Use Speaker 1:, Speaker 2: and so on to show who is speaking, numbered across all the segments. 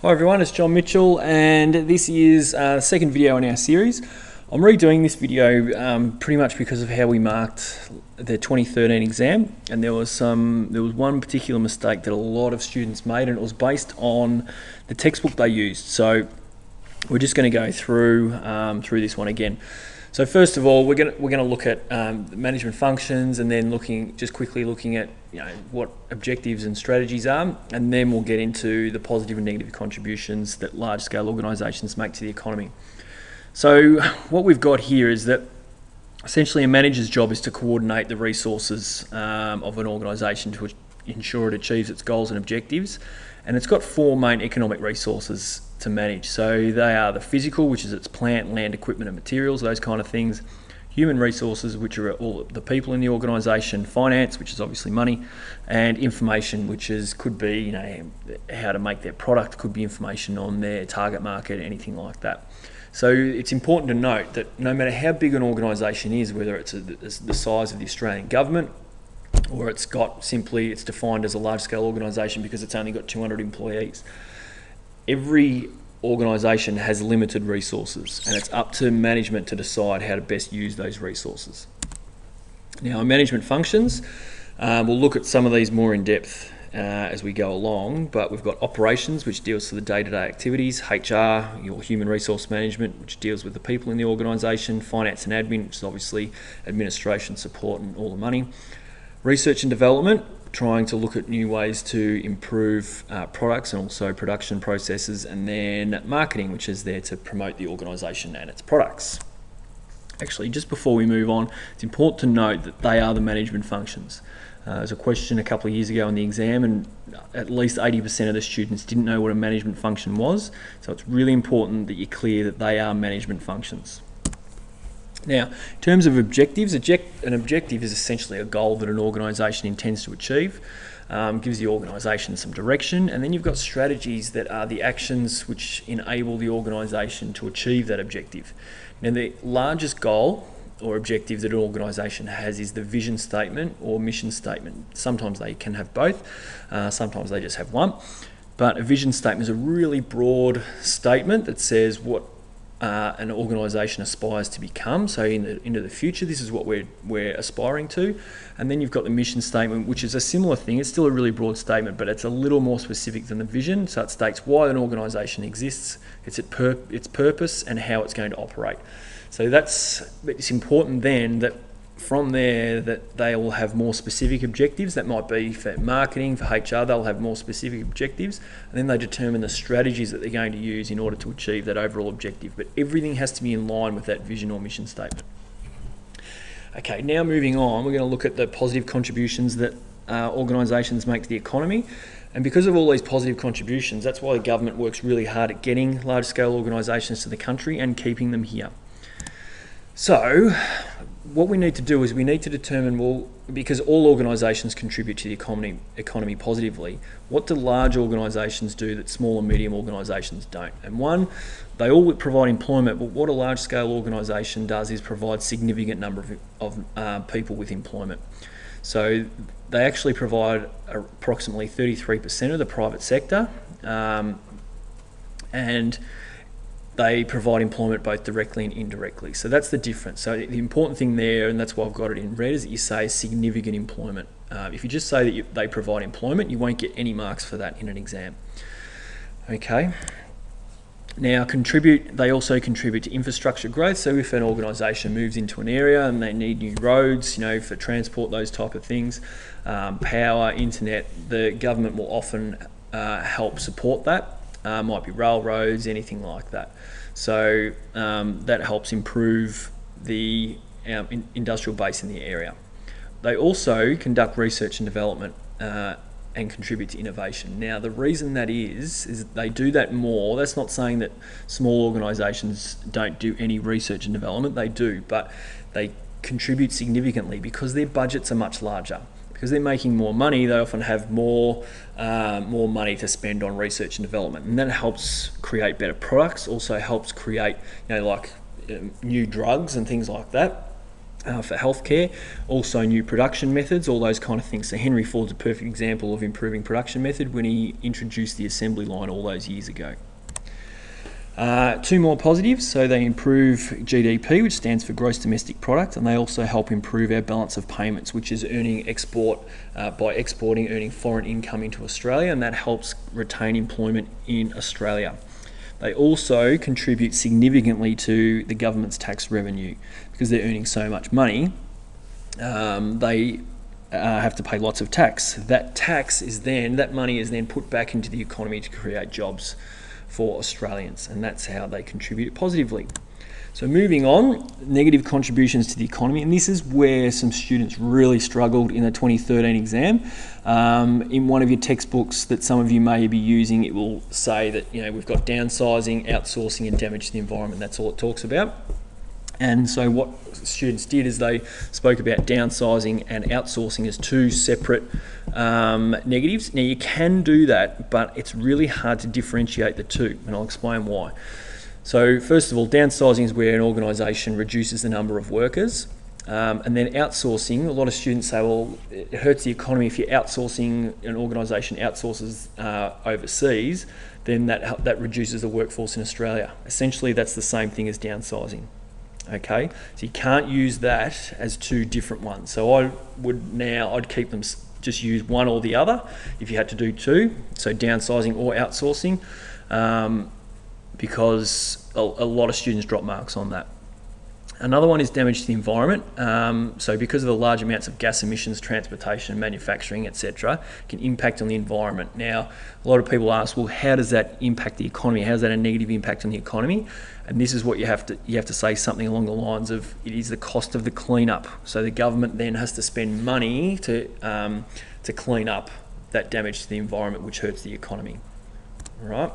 Speaker 1: Hi everyone, it's John Mitchell, and this is the second video in our series. I'm redoing this video pretty much because of how we marked the 2013 exam, and there was one particular mistake that a lot of students made, and it was based on the textbook they used. So we're just going to go through this one again. So first of all, we're going to look at management functions, and then quickly looking at what objectives and strategies are, and then we'll get into the positive and negative contributions that large-scale organisations make to the economy. So what we've got here is that essentially a manager's job is to coordinate the resources of an organisation to ensure it achieves its goals and objectives, and it's got four main economic resources to manage. So they are the physical, which is its plant, land, equipment and materials, those kind of things; human resources, which are all the people in the organisation; finance, which is obviously money; and information, which could be how to make their product, could be information on their target market, anything like that. So it's important to note that no matter how big an organisation is, whether it's the size of the Australian government, or it's defined as a large-scale organisation because it's only got 200 employees, every organisation has limited resources, and it's up to management to decide how to best use those resources. Now, in management functions, we'll look at some of these more in depth as we go along, but we've got operations, which deals with the day-to-day activities; HR, your human resource management, which deals with the people in the organisation; finance and admin, which is obviously administration, support and all the money; research and development, trying to look at new ways to improve products and also production processes; and then marketing, which is there to promote the organisation and its products. Actually, just before we move on, it's important to note that they are the management functions. There was a question a couple of years ago in the exam, and at least 80% of the students didn't know what a management function was, so it's really important that you're clear that they are management functions. Now, in terms of objectives, an objective is essentially a goal that an organisation intends to achieve, gives the organisation some direction, and then you've got strategies that are the actions which enable the organisation to achieve that objective. Now, the largest goal or objective that an organisation has is the vision statement or mission statement. Sometimes they can have both, sometimes they just have one, but a vision statement is a really broad statement that says what an organisation aspires to become. So into the future, this is what we're aspiring to. And then you've got the mission statement, which is a similar thing. It's still a really broad statement, but it's a little more specific than the vision. So it states why an organisation exists, its purpose, and how it's going to operate. So it's important then that from there that they will have more specific objectives. That might be for marketing, for HR, they'll have more specific objectives, and then they determine the strategies that they're going to use in order to achieve that overall objective. But everything has to be in line with that vision or mission statement. Okay, now moving on, we're going to look at the positive contributions that organisations make to the economy. And because of all these positive contributions, that's why the government works really hard at getting large-scale organisations to the country and keeping them here. So what we need to do is we need to determine, well, because all organisations contribute to the economy positively, what do large organisations do that small and medium organisations don't? And one, they all provide employment, but what a large-scale organisation does is provide significant number of people with employment. So they actually provide approximately 33% of the private sector, and they provide employment both directly and indirectly. So that's the difference. So the important thing there, and that's why I've got it in red, is that you say significant employment. If you just say that they provide employment, you won't get any marks for that in an exam. Okay. Now, they also contribute to infrastructure growth. So if an organisation moves into an area and they need new roads, for transport, those type of things, power, internet, the government will often help support that. Might be railroads, anything like that. So that helps improve the industrial base in the area. They also conduct research and development and contribute to innovation. Now, the reason that is they do that more. That's not saying that small organisations don't do any research and development. They do, but they contribute significantly because their budgets are much larger. Because they're making more money, they often have more money to spend on research and development, and that helps create better products. Also helps create, new drugs and things like that. for healthcare, also new production methods, all those kind of things. So Henry Ford's a perfect example of improving production method when he introduced the assembly line all those years ago. Two more positives. So they improve GDP, which stands for gross domestic product, and they also help improve our balance of payments, which is earning export by exporting, earning foreign income into Australia, and that helps retain employment in Australia. They also contribute significantly to the government's tax revenue because they're earning so much money. They have to pay lots of tax. That money is then put back into the economy to create jobs for Australians, and that's how they contribute positively. So moving on, negative contributions to the economy, and this is where some students really struggled in the 2013 exam. In one of your textbooks that some of you may be using, it will say that we've got downsizing, outsourcing, and damage to the environment. That's all it talks about. And so what students did is they spoke about downsizing and outsourcing as two separate negatives. Now you can do that, but it's really hard to differentiate the two, and I'll explain why. So first of all, downsizing is where an organisation reduces the number of workers. And then outsourcing, a lot of students say, well, it hurts the economy if you're outsourcing, an organisation outsources overseas, then that reduces the workforce in Australia. Essentially, that's the same thing as downsizing. Okay, so you can't use that as two different ones. So I'd keep them, just use one or the other if you had to do two, so downsizing or outsourcing, because a lot of students drop marks on that. Another one is damage to the environment. So because of the large amounts of gas emissions, transportation, manufacturing, etc., can impact on the environment. Now, a lot of people ask, well, how does that impact the economy? How is that a negative impact on the economy? And this is what you have to say something along the lines of, it is the cost of the cleanup. So the government then has to spend money to clean up that damage to the environment, which hurts the economy. All right.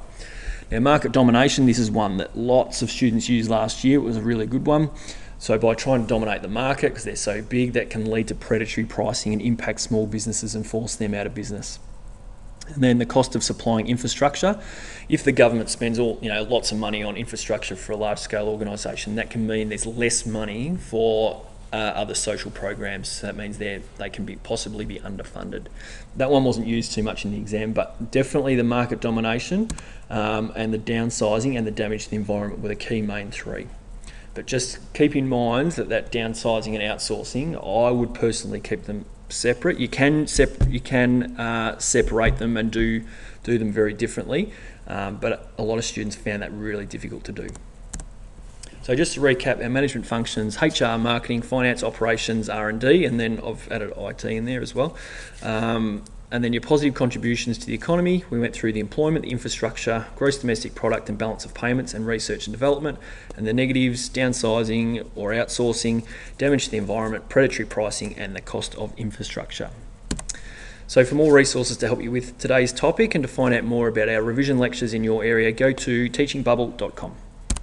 Speaker 1: Now, market domination, this is one that lots of students used last year. It was a really good one. So by trying to dominate the market, because they're so big, that can lead to predatory pricing and impact small businesses and force them out of business. And then the cost of supplying infrastructure. If the government spends lots of money on infrastructure for a large-scale organisation, that can mean there's less money for other social programs. So that means they can possibly be underfunded. That one wasn't used too much in the exam, but definitely the market domination and the downsizing and the damage to the environment were the key main three. But just keep in mind that downsizing and outsourcing, I would personally keep them separate. You can separate them and do them very differently, but a lot of students found that really difficult to do. So just to recap, our management functions: HR, marketing, finance, operations, R&D, and then I've added IT in there as well. And then your positive contributions to the economy, we went through the employment, the infrastructure, gross domestic product and balance of payments, and research and development. And the negatives: downsizing or outsourcing, damage to the environment, predatory pricing, and the cost of infrastructure. So for more resources to help you with today's topic and to find out more about our revision lectures in your area, go to teachingbubble.com.